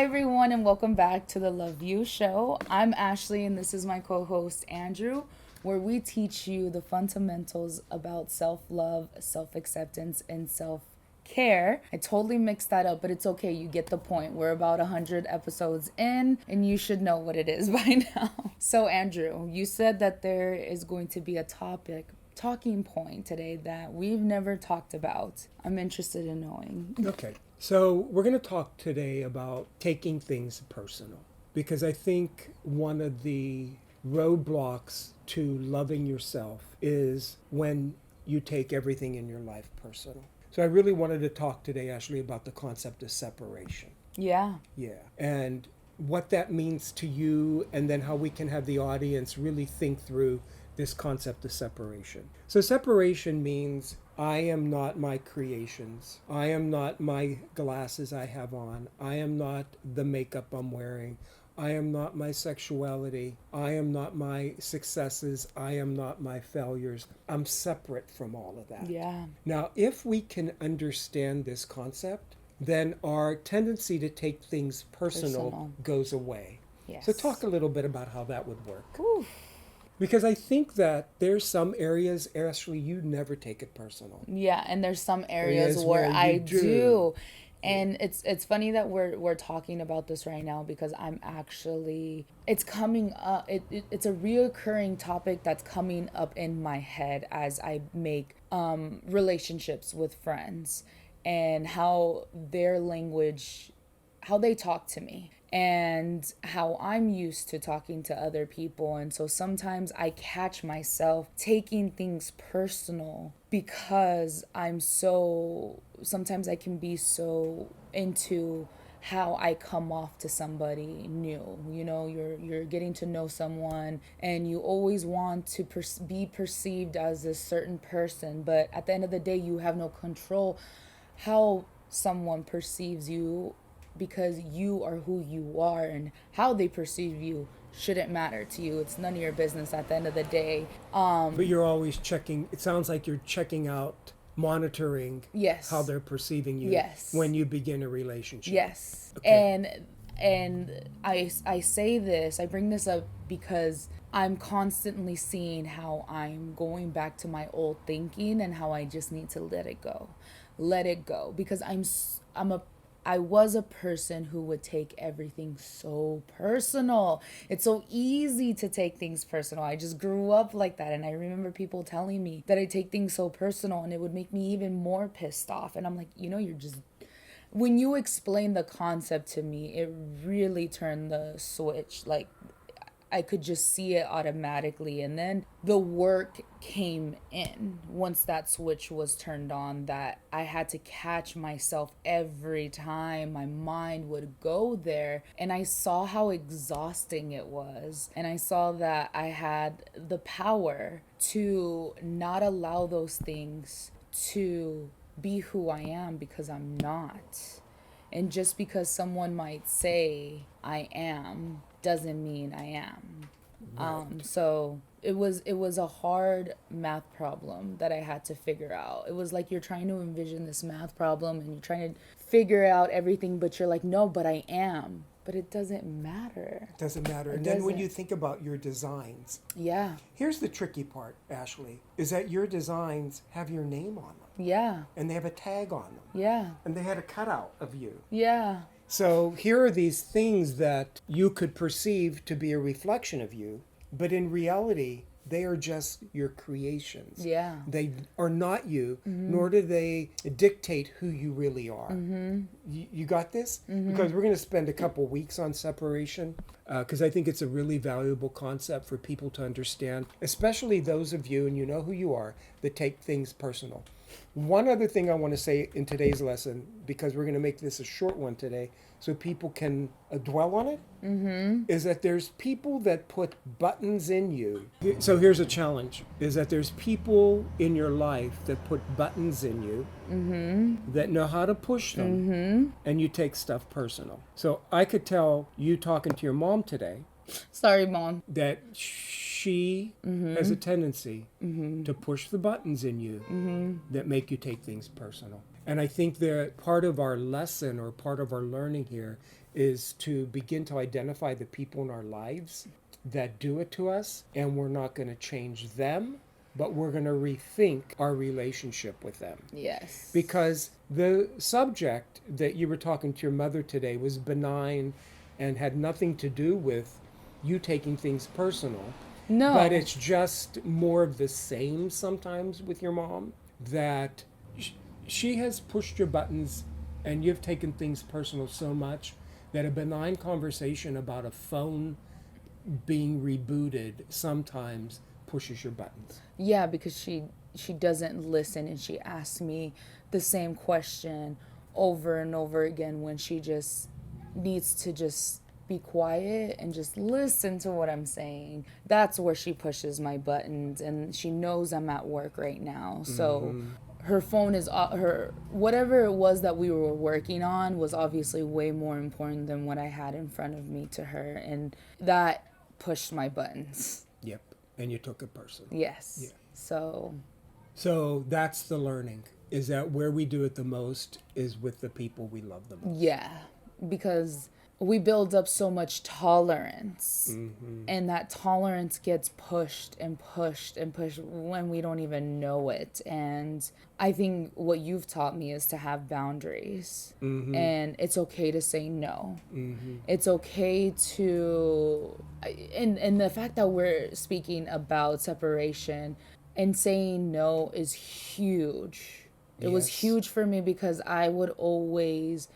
Hi, everyone, and welcome back to the Love You Show. I'm Ashley, and this is my co host, Andrew, where we teach you the fundamentals about self love, self acceptance, and self care. I totally mixed that up, but it's okay. You get the point. We're about 100 episodes in, and you should know what it is by now. So, Andrew, you said that there is going to be a talking point today that we've never talked about. I'm interested in knowing. Okay, so we're going to talk today about taking things personal because I think one of the roadblocks to loving yourself is when you take everything in your life personal. So I really wanted to talk today, Ashley, about the concept of separation. Yeah. Yeah. And what that means to you, and then how we can have the audience really think through this concept of separation. So, separation means I am not my creations. I am not my glasses I have on. I am not the makeup I'm wearing. I am not my sexuality. I am not my successes. I am not my failures. I'm separate from all of that. Yeah. Now, if we can understand this concept, then our tendency to take things personal goes away. Yes. So talk a little bit about how that would work. Ooh. Because I think that there's some areas, Ashley, you never take it personal. Yeah, and there's some areas where I do. And it's funny that we're talking about this right now because I'm actually it's coming up it's a reoccurring topic that's coming up in my head as I make relationships with friends and how their language, how they talk to me and how I'm used to talking to other people. And so sometimes I catch myself taking things personal because sometimes I can be so into how I come off to somebody new. You know, you're getting to know someone and you always want to be perceived as a certain person, but at the end of the day you have no control how someone perceives you because you are who you are, and how they perceive you shouldn't matter to you. It's none of your business at the end of the day. But you're always checking, it sounds like you're checking out, monitoring Yes. how they're perceiving you Yes. when you begin a relationship. Yes. Okay. And I say this, I bring this up because I'm constantly seeing how I'm going back to my old thinking and how I just need to let it go. Let it go because I was a person who would take everything so personal. It's so easy to take things personal. I just grew up like that. And I remember people telling me that I take things so personal and it would make me even more pissed off. And I'm like, when you explain the concept to me, it really turned the switch. Like, I could just see it automatically. And then the work came in once that switch was turned on, that I had to catch myself every time my mind would go there. And I saw how exhausting it was. And I saw that I had the power to not allow those things to be who I am because I'm not. And just because someone might say I am doesn't mean I am. Right. So it was a hard math problem that I had to figure out. It was like you're trying to envision this math problem and you're trying to figure out everything, but you're like, no, but I am. But it doesn't matter. It doesn't matter. It And then when doesn't. you think about your designs, Yeah. here's the tricky part, Ashley, is that your designs have your name on them Yeah. and they have a tag on them Yeah. and they had a cutout of you. Yeah. So here are these things that you could perceive to be a reflection of you, but in reality, they are just your creations. Yeah. They are not you, nor do they dictate who you really are. You got this? Because we're going to spend a couple weeks on separation, because I think it's a really valuable concept for people to understand, especially those of you, and you know who you are, that take things personal. One other thing I want to say in today's lesson, because we're going to make this a short one today, so people can dwell on it, is that there's people that put buttons in you. So here's a challenge, is that there's people in your life that put buttons in you that know how to push them, and you take stuff personal. So I could tell you talking to your mom today Sorry, Mom. that she has a tendency to push the buttons in you that make you take things personal. And I think that part of our lesson or part of our learning here is to begin to identify the people in our lives that do it to us, and we're not going to change them, but we're going to rethink our relationship with them. Yes. Because the subject that you were talking to your mother today was benign and had nothing to do with you taking things personal. No. But it's just more of the same sometimes with your mom, that she has pushed your buttons and you've taken things personal so much that a benign conversation about a phone being rebooted sometimes pushes your buttons. Yeah, because she doesn't listen, and she asks me the same question over and over again when she just needs to just be quiet and just listen to what I'm saying. That's where she pushes my buttons, and she knows I'm at work right now. So her phone is her, whatever it was that we were working on was obviously way more important than what I had in front of me to her, and that pushed my buttons. Yep. And you took it personal. Yes. Yeah. So that's the learning, is that where we do it the most is with the people we love the most. Yeah, because we build up so much tolerance, and that tolerance gets pushed and pushed and pushed when we don't even know it. And I think what you've taught me is to have boundaries, and it's okay to say no. It's okay to, and the fact that we're speaking about separation and saying no is huge. It was Yes. huge for me, because I would always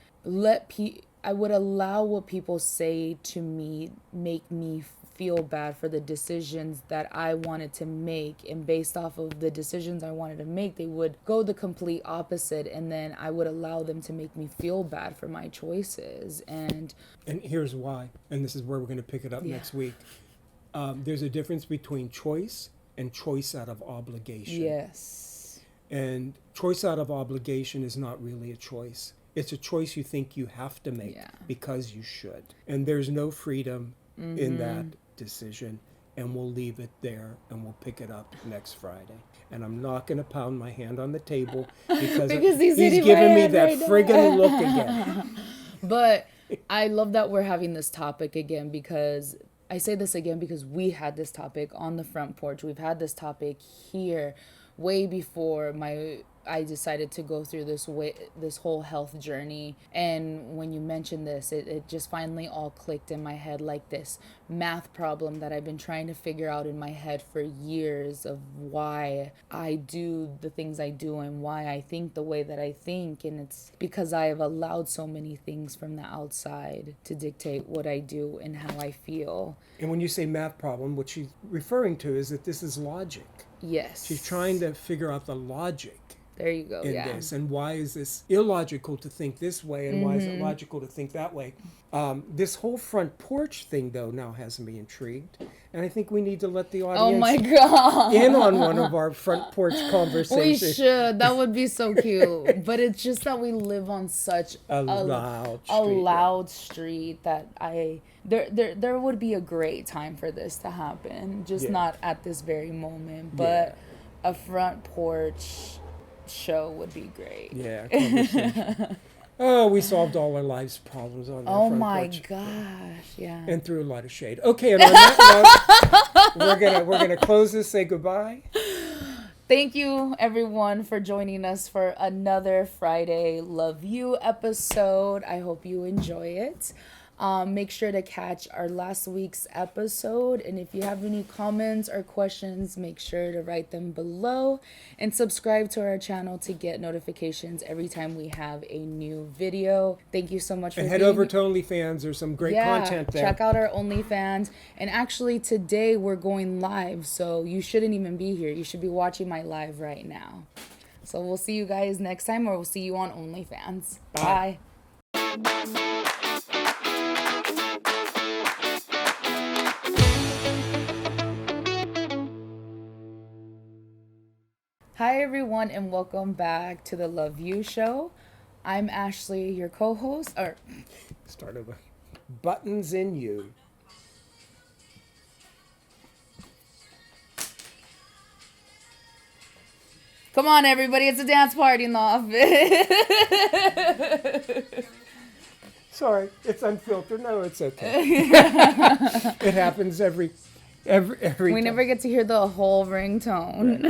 I would allow what people say to me make me feel bad for the decisions that I wanted to make, and based off of the decisions I wanted to make, they would go the complete opposite, and then I would allow them to make me feel bad for my choices. And here's why, and this is where we're going to pick it up next week. There's a difference between choice and choice out of obligation. yes, And choice out of obligation is not really a choice. It's a choice you think you have to make because you should. And there's no freedom in that decision. And we'll leave it there, and we'll pick it up next Friday. And I'm not going to pound my hand on the table because he's hitting my giving me head that right now. friggin' look again. But I love that we're having this topic again, because I say this again because we had this topic on the front porch. We've had this topic here way before I decided to go through this whole health journey. And when you mentioned this, it just finally all clicked in my head, like this math problem that I've been trying to figure out in my head for years, of why I do the things I do and why I think the way that I think. And it's because I have allowed so many things from the outside to dictate what I do and how I feel. And when you say math problem, what she's referring to is that this is logic. Yes. She's trying to figure out the logic There you go. in this, and why is this illogical to think this way, and why is it logical to think that way. This whole front porch thing, though, now has me intrigued, and I think we need to let the Oh audience my God. in on one of our front porch We conversations. should. That would be so cute. But it's just that we live on such A loud a street, loud street that there would be a great time for this to happen. Just Yeah. not at this very moment, but a front porch show would be great. Yeah, conversation. Oh, we solved all our life's problems on that Oh front my porch. gosh, yeah. And threw a lot of shade. Okay, and on that note, we're gonna close this, say goodbye. Thank you, everyone, for joining us for another Friday Love You episode. I hope you enjoy it. Make sure to catch our last week's episode. And if you have any comments or questions, make sure to write them below. And subscribe to our channel to get notifications every time we have a new video. Thank you so much for And head over to OnlyFans. There's some great content there. Check out our OnlyFans. And actually, today we're going live, so you shouldn't even be here. You should be watching my live right now. So we'll see you guys next time, or we'll see you on OnlyFans. Bye. Hi, everyone, and welcome back to the Love You Show. I'm Ashley, your co-host. Start over. Buttons in you. Come on, everybody. It's a dance party in the office. Sorry, it's unfiltered. No, it's okay. It happens every We time. never get to hear the whole ringtone.